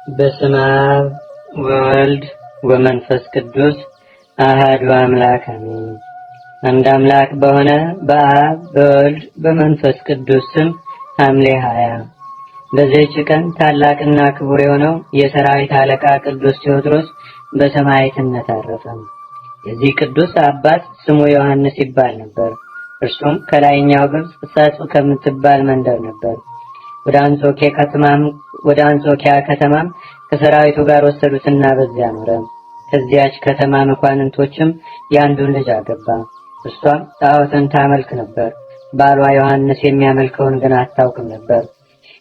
በስመ አብ ወወልድ ወመንፈስ ቅዱስ አሐዱ አምላክ አሜን። አንድ አምላክ በሆነ በአብ በወልድ በመንፈስ ቅዱስ ስም ሐምሌ 20 በዚህች ቀን ታላቅና ክቡር የሆነው የሰራዊት አለቃ ቅዱስ ቴዎድሮስ በሰማዕትነት አረፈ። የዚህ ቅዱስ አባት ስሙ ዮሐንስ ይባል ነበር። እርሱም ከላይኛው ግብጽ ሰጡ ከምትባል መንደር ነበር። ወደ አንጾኪያ ከተማም ከሰራዊቱ ጋር ወሰዱትና በዚያ ኖረ። ከዚያች ከተማ መኳንንቶችም ያንዱን ልጅ አገባ። እሷም ጣዖትን ታመልክ ነበር። ባሏ ዮሐንስ የሚያመልከውን ግን አታውቅም ነበር።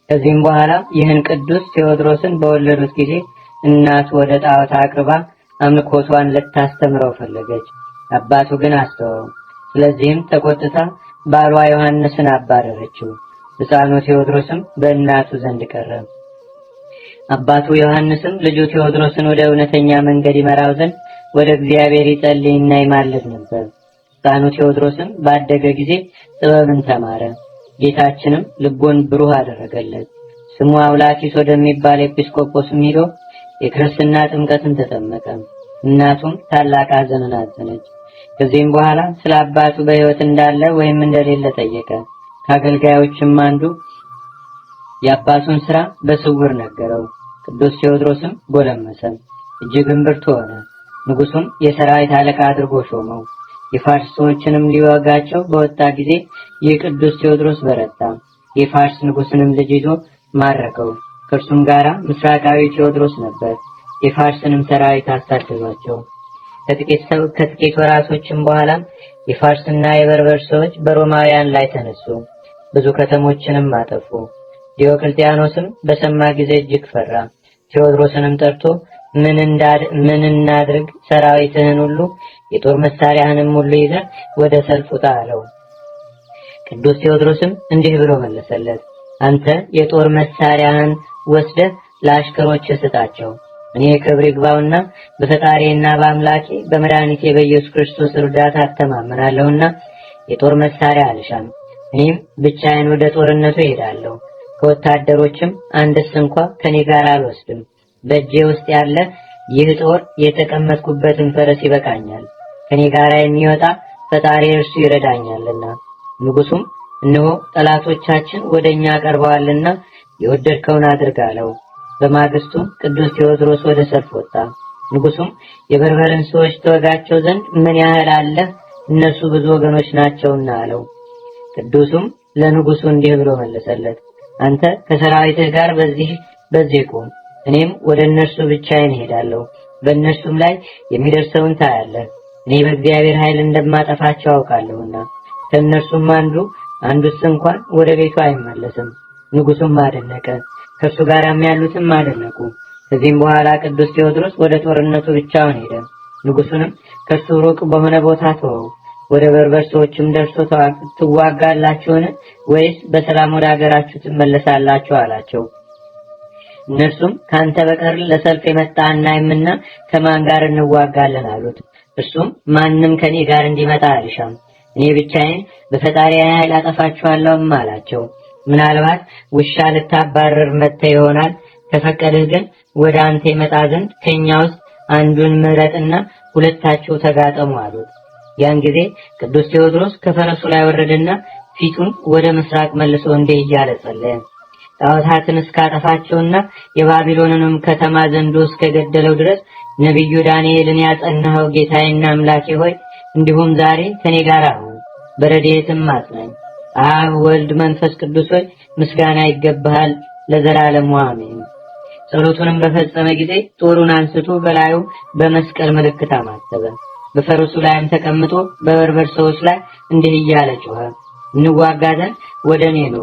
ከዚህም በኋላ ይህን ቅዱስ ቴዎድሮስን በወለዱት ጊዜ እናቱ ወደ ጣዖት አቅርባ አምልኮቷን ልታስተምረው ፈለገች። አባቱ ግን አስተወው። ስለዚህም ተቆጥታ ባሏ ዮሐንስን አባረረችው። ሕፃኑ ቴዎድሮስም በእናቱ ዘንድ ቀረ። አባቱ ዮሐንስም ልጁ ቴዎድሮስን ወደ እውነተኛ መንገድ ይመራው ዘንድ ወደ እግዚአብሔር ይጸልይና ይማልድ ነበር። ሕፃኑ ቴዎድሮስም ባደገ ጊዜ ጥበብን ተማረ። ጌታችንም ልቡን ብሩህ አደረገለት። ስሙ አውላኪስ ወደሚባል ኤጲስቆጶስም ሄዶ የክርስትና ጥምቀትን ተጠመቀ። እናቱም ታላቅ ሐዘንን አዘነች። ከዚህም በኋላ ስለ አባቱ በሕይወት እንዳለ ወይም እንደሌለ ጠየቀ። ከአገልጋዮችም አንዱ የአባቱን ሥራ በስውር ነገረው። ቅዱስ ቴዎድሮስም ጎለመሰ፣ እጅግም ብርቱ ሆነ። ንጉሡም የሰራዊት አለቃ አድርጎ ሾመው። የፋርስ ሰዎችንም ሊወጋቸው በወጣ ጊዜ የቅዱስ ቴዎድሮስ በረታ። የፋርስ ንጉሥንም ልጅ ይዞ ማረከው። ከእርሱም ጋራ ምስራቃዊ ቴዎድሮስ ነበር። የፋርስንም ሰራዊት አሳደዷቸው። ከጥቂት ወራቶችም በኋላ የፋርስና የበርበር ሰዎች በሮማውያን ላይ ተነሱ፣ ብዙ ከተሞችንም አጠፉ። ዲዮቅልጥያኖስም በሰማ ጊዜ እጅግ ፈራ። ቴዎድሮስንም ጠርቶ ምን እናድርግ? ሰራዊትህን ሁሉ የጦር መሳሪያህንም ሁሉ ይዘህ ወደ ሰልፍ ውጣ አለው። ቅዱስ ቴዎድሮስም እንዲህ ብሎ መለሰለት፣ አንተ የጦር መሳሪያህን ወስደህ ለአሽከሮች ስጣቸው። እኔ ክብር ይግባውና በፈጣሪና በአምላኬ በመድኃኒቴ በኢየሱስ ክርስቶስ እርዳታ እተማመናለሁና የጦር መሳሪያ አልሻም። እኔም ብቻዬን ወደ ጦርነቱ እሄዳለሁ። ከወታደሮችም አንድስ እንኳ ከኔ ጋር አልወስድም። በእጄ ውስጥ ያለ ይህ ጦር የተቀመጥኩበትን ፈረስ ይበቃኛል። ከኔ ጋር የሚወጣ ፈጣሪ እርሱ ይረዳኛልና። ንጉሡም እነሆ ጠላቶቻችን ወደኛ ቀርበዋልና የወደድከውን አድርግ አለው። በማግስቱ ቅዱስ ቴዎድሮስ ወደ ሰልፍ ወጣ። ንጉሡም የበርበርን ሰዎች ተወጋቸው ዘንድ ምን ያህል አለ? እነሱ ብዙ ወገኖች ናቸውና አለው። ቅዱሱም ለንጉሡ እንዲህ ብሎ መለሰለት፣ አንተ ከሰራዊትህ ጋር በዚህ ቁም፣ እኔም ወደ እነርሱ ብቻዬን እሄዳለሁ። በእነርሱም ላይ የሚደርሰውን ታያለህ። እኔ በእግዚአብሔር ኃይል እንደማጠፋቸው አውቃለሁና። ከእነርሱም አንዱስ እንኳን ወደ ቤቱ አይመለስም። ንጉሡም አደነቀ፣ ከእርሱ ጋር ያሉትም አደነቁ። ከዚህም በኋላ ቅዱስ ቴዎድሮስ ወደ ጦርነቱ ብቻውን ሄደ። ንጉሡንም ከእርሱ ሩቅ በሆነ ቦታ ተወው። ወደ በርበር ሰዎችም ደርሶ ትዋጋላችሁን? ወይስ በሰላም ወደ አገራችሁ ትመለሳላችሁ አላቸው። እነርሱም ካንተ በቀር ለሰልፍ የመጣ አናይምና ከማን ጋር እንዋጋለን አሉት። እርሱም ማንም ከኔ ጋር እንዲመጣ አልሻም፣ እኔ ብቻዬን በፈጣሪዬ ኃይል አጠፋችኋለሁም አላቸው። ምናልባት ውሻ ልታባረር መጥተህ ይሆናል። ከፈቀድህ ግን ወደ አንተ ይመጣ ዘንድ ከኛ ውስጥ አንዱን ምረጥና ሁለታችሁ ተጋጠሙ አሉት። ያን ጊዜ ቅዱስ ቴዎድሮስ ከፈረሱ ላይ ወረደና ፊቱን ወደ ምስራቅ መልሶ እንዲህ እያለ ጸለየ፣ ጣዖታትን እስካጠፋቸውና የባቢሎንንም ከተማ ዘንዶ እስከገደለው ድረስ ነቢዩ ዳንኤልን ያጸናኸው ጌታዬና አምላኬ ሆይ እንዲሁም ዛሬ ከኔ ጋር አሁን በረድኤትም አጽናኝ። አብ ወልድ መንፈስ ቅዱስ ሆይ ምስጋና ይገባሃል ለዘላለሙ አሜን። ጸሎቱንም በፈጸመ ጊዜ ጦሩን አንስቶ በላዩ በመስቀል ምልክት አማተበ። በፈረሱ ላይም ተቀምጦ በበርበር ሰዎች ላይ እንዲህ እያለ ጮኸ፣ እንዋጋ ዘንድ ወደ እኔ ኑ።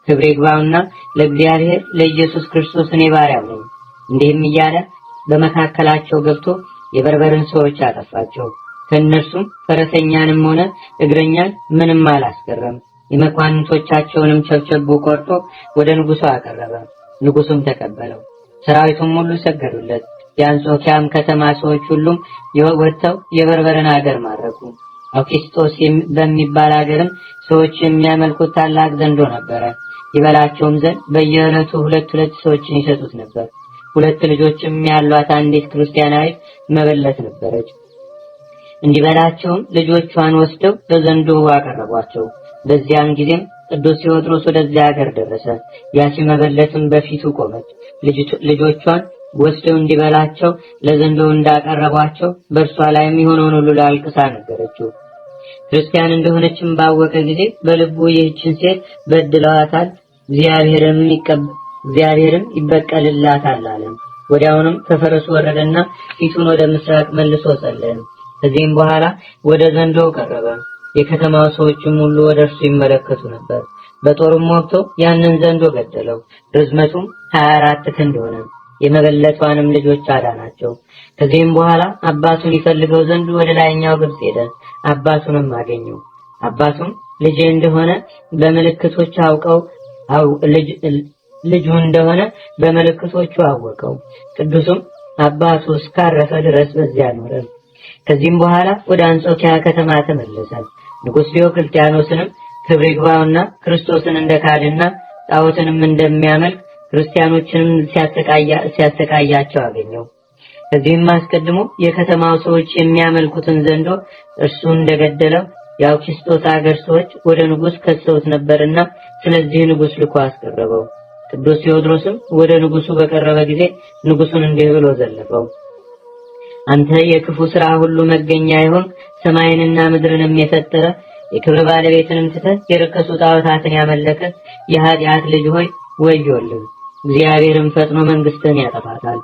ክብር ይግባውና ለእግዚአብሔር ለኢየሱስ ክርስቶስ እኔ ባሪያው ነኝ። እንዲህም እያለ በመካከላቸው ገብቶ የበርበርን ሰዎች አጠፋቸው። ከእነርሱም ፈረሰኛንም ሆነ እግረኛን ምንም አላስቀረም። የመኳንንቶቻቸውንም ቸብቸቡ ቆርጦ ወደ ንጉሡ አቀረበ። ንጉሡም ተቀበለው። ሰራዊቱም ሁሉ ሰገዱለት። የአንጾኪያም ከተማ ሰዎች ሁሉም ወጥተው የበርበርን አገር ማረኩ። አውኪስጦስ በሚባል አገርም ሰዎች የሚያመልኩት ታላቅ ዘንዶ ነበረ። ይበላቸውም ዘንድ በየዕለቱ ሁለት ሰዎችን ይሰጡት ነበር። ሁለት ልጆችም ያሏት አንዲት ክርስቲያናዊት መበለት ነበረች። እንዲበላቸውም ልጆቿን ወስደው ለዘንዶ አቀረቧቸው። በዚያን ጊዜም ቅዱስ ቴዎድሮስ ወደዚያ ሀገር ደረሰ። ያቺ መበለትም በፊቱ ቆመች። ልጆቿን ወስደው እንዲበላቸው ለዘንዶ እንዳቀረቧቸው በእርሷ ላይም የሆነውን ሁሉ አልቅሳ ነገረችው። ክርስቲያን እንደሆነችም ባወቀ ጊዜ በልቡ ይህችን ሴት በድለዋታል፣ እግዚአብሔርም ይበቀልላታል አለ። ወዲያውኑም ከፈረሱ ወረደና ፊቱን ወደ ምስራቅ መልሶ ጸለየ። ከዚህም በኋላ ወደ ዘንዶው ቀረበ። የከተማው ሰዎችም ሁሉ ወደ እርሱ ይመለከቱ ነበር። በጦርም ወቅቶ ያንን ዘንዶ ገደለው። ርዝመቱም 24 ክንድ ሆነ። የመበለቷንም ልጆች አዳናቸው። ከዚህም በኋላ አባቱን ይፈልገው ዘንድ ወደ ላይኛው ግብጽ ሄደ። አባቱንም አገኘው። አባቱም ልጅ እንደሆነ በምልክቶቹ ልጁ እንደሆነ በምልክቶቹ አወቀው። ቅዱሱም አባቱ እስካረፈ ድረስ በዚያ ኖረ። ከዚህም በኋላ ወደ አንጾኪያ ከተማ ተመለሰ። ንጉሥ ዲዮቅልጥያኖስንም ክብር ይግባውና ክርስቶስን እንደካደና ጣዖትንም እንደሚያመልክ ክርስቲያኖችንም ሲያሰቃያቸው አገኘው። ከዚህም አስቀድሞ የከተማው ሰዎች የሚያመልኩትን ዘንዶ እርሱ እንደገደለው የአውኪስጦስ አገር ሰዎች ወደ ንጉሥ ከሰውት ነበርና ስለዚህ ንጉሥ ልኮ አስቀረበው። ቅዱስ ቴዎድሮስም ወደ ንጉሡ በቀረበ ጊዜ ንጉሡን እንዲህ ብሎ ዘለፈው። አንተ የክፉ ሥራ ሁሉ መገኛ ይሆን ሰማይንና ምድርንም የፈጠረ የክብር ባለቤትንም ትተህ የረከሱ ጣዖታትን ያመለከ የኃጢአት ልጅ ሆይ ወዮልህ! እግዚአብሔርም ፈጥኖ መንግሥትን ያጠፋታል።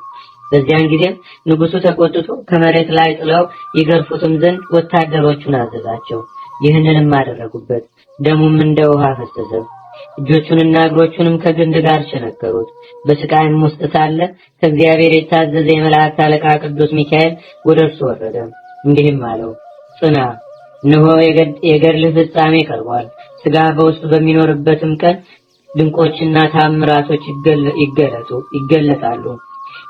በዚያን ጊዜ ንጉሡ ተቆጥቶ ከመሬት ላይ ጥለው ይገርፉትም ዘንድ ወታደሮቹን አዘዛቸው። ይህንንም አደረጉበት። ደሙም እንደ ውሃ ፈሰሰ። እጆቹንና እግሮቹንም ከግንድ ጋር ቸነከሩት። በስቃይም ውስጥ ሳለ ከእግዚአብሔር የታዘዘ የመላእክት አለቃ ቅዱስ ሚካኤል ወደ እርሱ ወረደ። እንዲህም አለው፣ ጽና፣ እነሆ የገድልህ ፍጻሜ ቀርቧል። ሥጋ በውስጡ በሚኖርበትም ቀን ድንቆችና ታምራቶች ይገለጣሉ።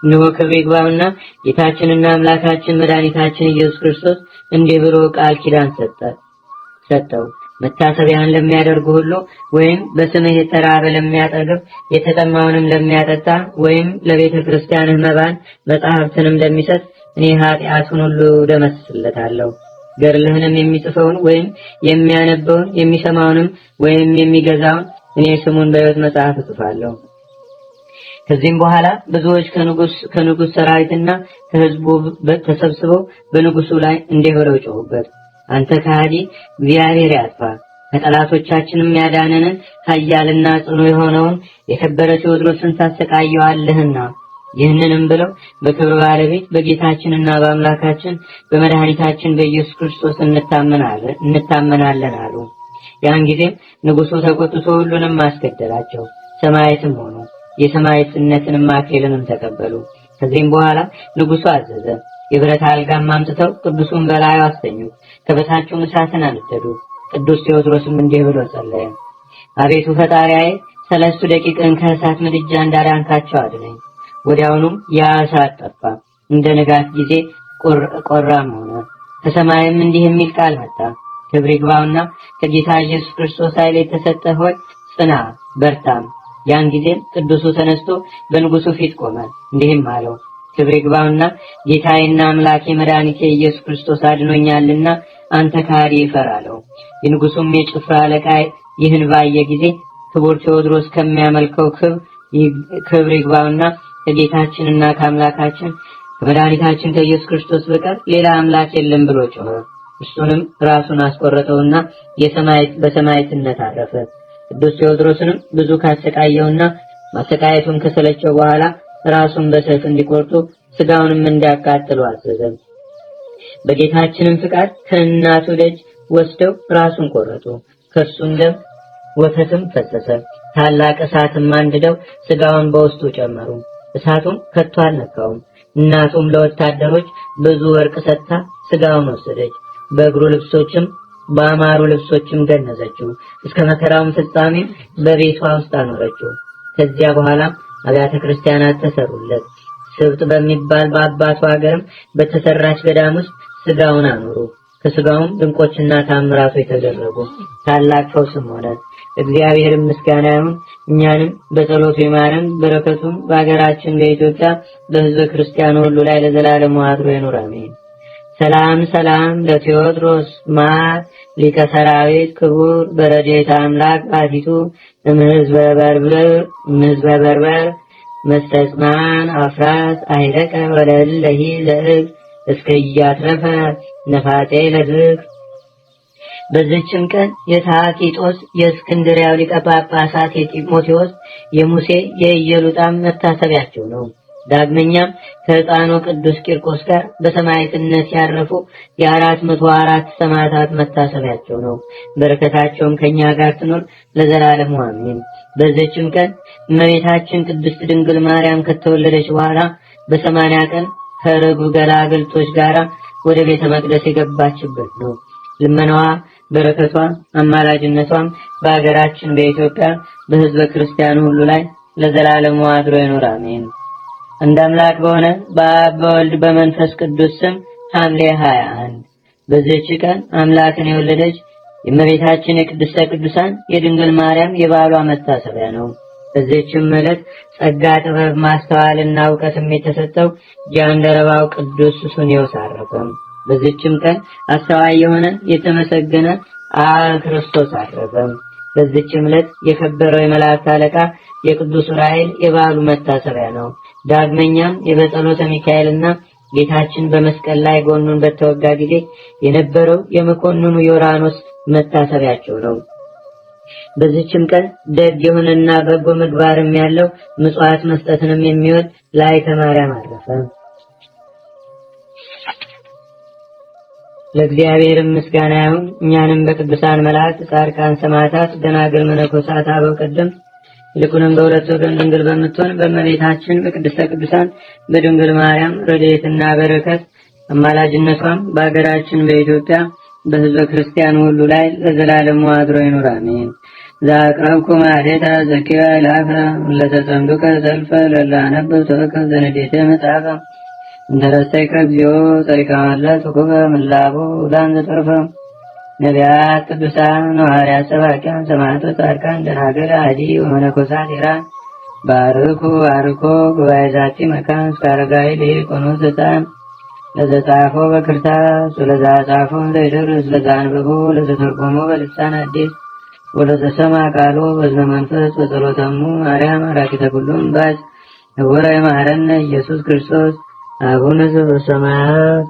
እነሆ ክብር ይግባውና ጌታችንና አምላካችን መድኃኒታችን ኢየሱስ ክርስቶስ እንዲህ ብሎ ቃል ኪዳን ሰጠው። መታሰቢያን ለሚያደርጉ ሁሉ ወይም በስምህ የተራበ ለሚያጠግብ የተጠማውንም ለሚያጠጣ ወይም ለቤተ ክርስቲያንህ መባን መጻሕፍትንም ለሚሰጥ እኔ ኃጢአቱን ሁሉ ደመስስለታለሁ። ገድልህንም የሚጽፈውን ወይም የሚያነበውን የሚሰማውንም ወይም የሚገዛውን እኔ ስሙን በሕይወት መጽሐፍ እጽፋለሁ። ከዚህም በኋላ ብዙዎች ከንጉሥ ሰራዊትና ከሕዝቡ ተሰብስበው በንጉሡ ላይ እንዲህ ብለው ጮኹበት። አንተ ከሃዲ፣ እግዚአብሔር ያጥፋ! ከጠላቶቻችንም ያዳነንን ኃያልና ጽኑ የሆነውን የከበረ ቴዎድሮስን ታሰቃየዋለህና። ይህንንም ብለው በክብር ባለቤት በጌታችንና በአምላካችን በመድኃኒታችን በኢየሱስ ክርስቶስ እንታመናለን አሉ። ያን ጊዜም ንጉሡ ተቆጥቶ ሁሉንም አስገደላቸው። ሰማዕትም ሆኑ። የሰማዕትነትንም አክሊልንም ተቀበሉ። ከዚህም በኋላ ንጉሡ አዘዘ። የብረት አልጋም አምጥተው ቅዱሱን በላዩ አስተኙት። ከበታቹም እሳትን አነደዱ። ቅዱስ ቴዎድሮስም እንዲህ ብሎ ጸለየ። አቤቱ ፈጣሪዬ 3 ደቂቃን ከእሳት ምድጃ እንዳዳንካቸው አድነኝ። ወዲያውኑም ያ እሳት ጠፋ፣ እንደ ንጋት ጊዜ ቆራም ሆነ። ከሰማይም እንዲህ የሚል ቃል መጣ። ክብር ይግባውና ከጌታ ኢየሱስ ክርስቶስ ኃይል የተሰጠ ሆይ ጽና፣ በርታም። ያን ጊዜም ቅዱሱ ተነስቶ በንጉሡ ፊት ቆመ። እንዲህም አለው፣ ክብር ይግባውና ጌታዬና አምላኬ መድኃኒቴ ኢየሱስ ክርስቶስ አድኖኛልና አንተ ከሃዲ እፈራለሁ። የንጉሡም የጭፍራ አለቃ ይህን ባየ ጊዜ ክቡር ቴዎድሮስ ከሚያመልከው ክብር ይግባውና ከጌታችንና ከአምላካችን ከመድኃኒታችን ከኢየሱስ ክርስቶስ በቀር ሌላ አምላክ የለም ብሎ ጮኸ። እሱንም ራሱን አስቆረጠውና በሰማዕትነት አረፈ። ቅዱስ ቴዎድሮስንም ብዙ ካሰቃየውና ማሰቃየቱን ከሰለቸው በኋላ ራሱን በሰይፍ እንዲቆርጡ ስጋውንም እንዲያቃጥሉ አዘዘ። በጌታችንም ፍቃድ ከእናቱ ደጅ ወስደው ራሱን ቆረጡ። ከእርሱም ደም ወተትም ፈሰሰ። ታላቅ እሳትም አንድደው ስጋውን በውስጡ ጨመሩ። እሳቱም ከቶ አልነካውም። እናቱም ለወታደሮች ብዙ ወርቅ ሰጥታ ስጋውን ወሰደች። በእግሩ ልብሶችም በአማሩ ልብሶችም ገነዘችው። እስከ መከራውም ፍጻሜ በቤቷ ውስጥ አኖረችው። ከዚያ በኋላ አብያተ ክርስቲያናት ተሰሩለት። ስብጥ በሚባል በአባቱ ሀገርም በተሰራች ገዳም ውስጥ ስጋውን አኖሩ። ከስጋውም ድንቆችና ታምራቶች ተደረጉ። ታላቅ ፈውስም ሆነ። እግዚአብሔር ምስጋና ይሁን። እኛንም በጸሎቱ ይማረን። በረከቱም በአገራችን በኢትዮጵያ በሕዝበ ክርስቲያኑ ሁሉ ላይ ለዘላለሙ አድሮ ይኑር፣ አሜን። ሰላም ሰላም ለቴዎድሮስ ማር ሊቀ ሰራዊት ክቡር በረድኤተ አምላክ ባቲቱ እምሕዝበ በርበር መስተጽማን አፍራስ አይረቀ ወለለሂ ዘእግ እስከ ኢያትረፈ ነፋጤ ለዝግ። በዚህችም ቀን የታኪጦስ የእስክንድርያው ሊቀ ጳጳሳት የጢሞቴዎስ የሙሴ የኢየሉጣም መታሰቢያቸው ነው። ዳግመኛም ከሕፃኑ ቅዱስ ቂርቆስ ጋር በሰማዕትነት ያረፉ የ404 ሰማዕታት መታሰቢያቸው ነው። በረከታቸውም ከኛ ጋር ትኖር ለዘላለሙ አሜን። በዚህችም ቀን እመቤታችን ቅድስት ድንግል ማርያም ከተወለደች በኋላ በ80 ቀን ከርጉ ገላግልቶች ጋር ወደ ቤተ መቅደስ የገባችበት ነው። ልመናዋ በረከቷ አማላጅነቷም በአገራችን በኢትዮጵያ በሕዝበ ክርስቲያኑ ሁሉ ላይ ለዘላለሙ አድሮ ይኑር፣ አሜን። እንደ አምላክ በሆነ በአብ በወልድ በመንፈስ ቅዱስ ስም ሐምሌ 21 በዚህች ቀን አምላክን የወለደች የእመቤታችን የቅድስተ ቅዱሳን የድንግል ማርያም የበዓሏ መታሰቢያ ነው። በዚህችም ዕለት ጸጋ፣ ጥበብ፣ ማስተዋልና ዕውቀትም የተሰጠው ጃንደረባው ቅዱስ ሱስንዮስ አረፈ። በዚህችም ቀን አስተዋይ የሆነ የተመሰገነ ክርስቶስ አረፈ። በዚህችም ዕለት የከበረው የመላእክት አለቃ የቅዱስ ዑራኤል የበዓሉ መታሰቢያ ነው። ዳግመኛም የበጸሎተ ሚካኤልና ጌታችን በመስቀል ላይ ጎኑን በተወጋ ጊዜ የነበረው የመኮንኑ ዮራኖስ መታሰቢያቸው ነው። በዚህችም ቀን ደግ የሆነና በጎ ምግባርም ያለው ምጽዋት መስጠትንም የሚወድ ላይከ ማርያም አረፈ። ለእግዚአብሔር ምስጋና ይሁን። እኛንም በቅዱሳን መላእክት፣ ጻድቃን፣ ሰማዕታት፣ ደናግል፣ መነኮሳት፣ አበው ቀደምት ይልቁንም በሁለት ወገን ድንግል በምትሆን በእመቤታችን በቅድስተ ቅዱሳን በድንግል ማርያም ረድኤትና በረከት አማላጅነቷም በአገራችን በኢትዮጵያ በሕዝበ ክርስቲያኑ ሁሉ ላይ ለዘላለሙ አድሮ ይኑር፣ አሜን። ዛቅረብኩ ማኅሌተ ዘኪረ ይላፈ ለተጸምዱከ ዘልፈ ለላነብብ ተወከ ዘንዴተ መጽሐፈ እንተረሰይከ እግዚኦ ጸሪቀመለት ኩበ ምላቡ ላን ዘተርፈ ነቢያት፣ ቅዱሳን፣ ሐዋርያት፣ ሰባክያን፣ ሰማዕታት፣ ጻድቃን፣ ደናግል፣ አዲ ወመነኮሳት ኢራን ባርኩ ባርኮ ጉባኤ ዛቲ መካን እስከ አረጋዊ ሊቆኑ ሕፃን ለዘጻፎ በክርታስ ወለዛ ጻፎ ዘይደርስ ለዛንብቦ ለዘተርጎሞ በልሳን አዲስ ወለዘሰማ ቃሎ በዝነ መንፈስ በጸሎተሙ ማርያም አራቂተ ኩሉም ባስ ወረ ማረነ ኢየሱስ ክርስቶስ አቡነ ዘበሰማያት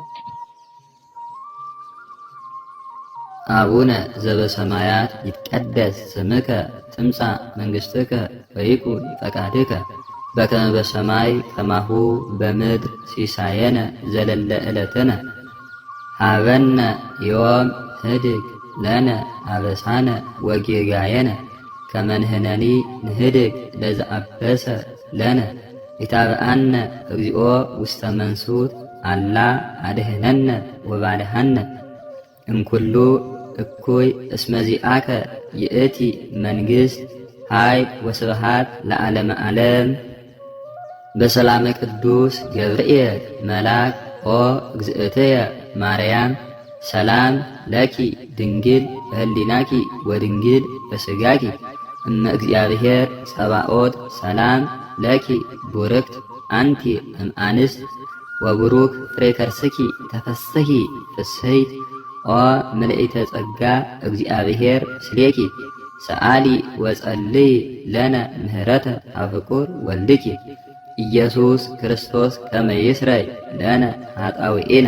አቡነ ዘበሰማያት ይትቀደስ ስምከ ትምጻእ መንግሥትከ ወይኩን ፈቃድከ በከመ በሰማይ ከማሁ በምድር ሲሳየነ ዘለለ ዕለትነ ሀበነ ዮም ህድግ ለነ አበሳነ ወጌጋየነ ከመ ንሕነኒ ንህድግ ለዘአበሰ ለነ ኢታብአነ እግዚኦ ውስተ መንሱት አላ አድኅነነ ወባልሐነ እምኩሉ እኩይ እስመ ዚአከ ይእቲ መንግሥት ኃይል ወስብሐት ለዓለመ ዓለም። በሰላመ ቅዱስ ገብርኤል መልአክ ኦ እግዝእትየ ማርያም ሰላም ለኪ ድንግል በህሊናኪ ወድንግል በሥጋኪ እመ እግዚአብሔር ጸባኦት ሰላም ለኪ ቡርክት አንቲ እምአንስት ወቡሩክ ፍሬ ከርስኪ ተፈስሒ ፍስሕት ኦ ምልዕተ ጸጋ እግዚአብሔር ምስሌኪ ሰአሊ ወጸልይ ለነ ምህረተ አፍቁር ወልድኪ ኢየሱስ ክርስቶስ ከመ ይስረይ ለነ ኃጣውኢነ